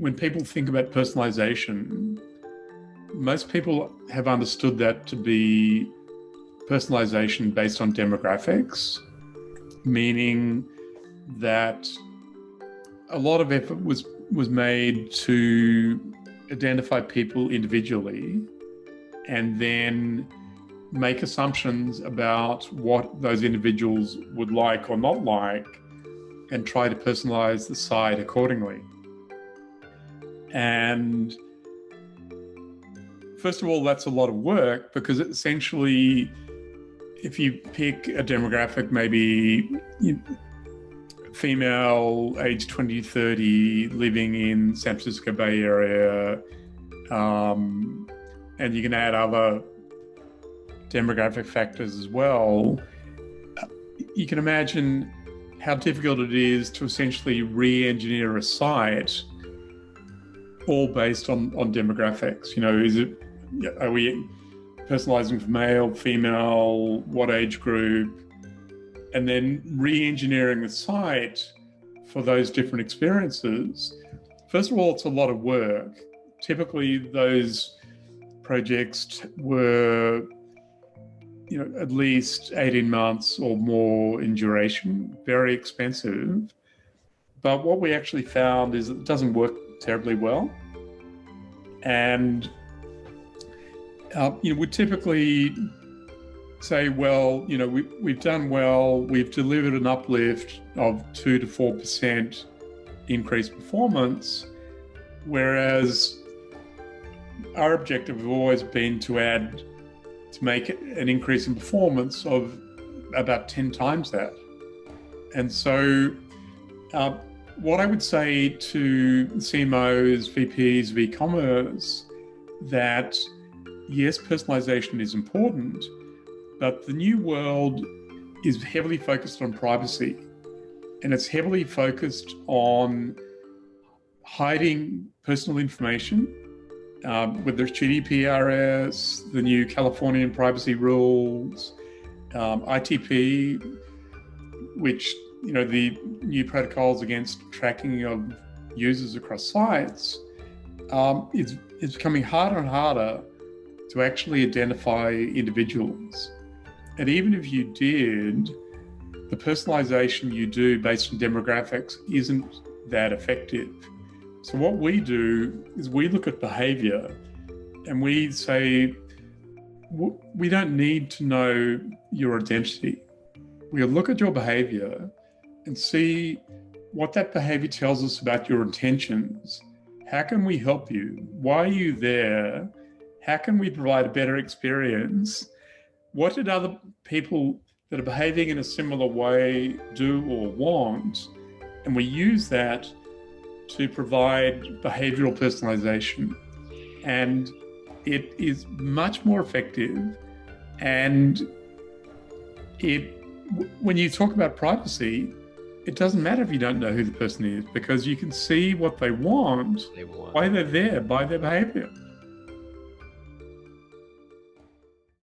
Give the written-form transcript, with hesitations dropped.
when people think about personalization, most people have understood that to be personalization based on demographics, meaning that a lot of effort was made to identify people individually and then make assumptions about what those individuals would like or not like and try to personalize the site accordingly. And first of all, that's a lot of work because essentially, if you pick a demographic, maybe female, age 20, 30, living in San Francisco Bay Area, and you can add other demographic factors as well, you can imagine how difficult it is to essentially re-engineer a site all based on demographics. Are we personalizing for male, female, what age group, and then re-engineering the site for those different experiences? First of all, it's a lot of work. Typically, those projects were at least 18 months or more in duration, very expensive. But what we actually found is it doesn't work terribly well. And we typically say, well, we've done well, we've delivered an uplift of 2 to 4% increased performance, whereas our objective has always been to make an increase in performance of about 10 times that. And so what I would say to CMOs, VPs of e-commerce, that yes, personalization is important, but the new world is heavily focused on privacy, and it's heavily focused on hiding personal information, whether it's GDPR, the new Californian privacy rules, ITP, which, the new protocols against tracking of users across sites, it's becoming harder and harder to actually identify individuals. And even if you did, the personalization you do based on demographics isn't that effective. So what we do is we look at behavior and we say, we don't need to know your identity. We'll look at your behavior and see what that behavior tells us about your intentions. How can we help you? Why are you there? How can we provide a better experience? What did other people that are behaving in a similar way do or want? And we use that to provide behavioral personalization. And it is much more effective. And when you talk about privacy, it doesn't matter if you don't know who the person is, because you can see what they want, why they're there, by their behavior.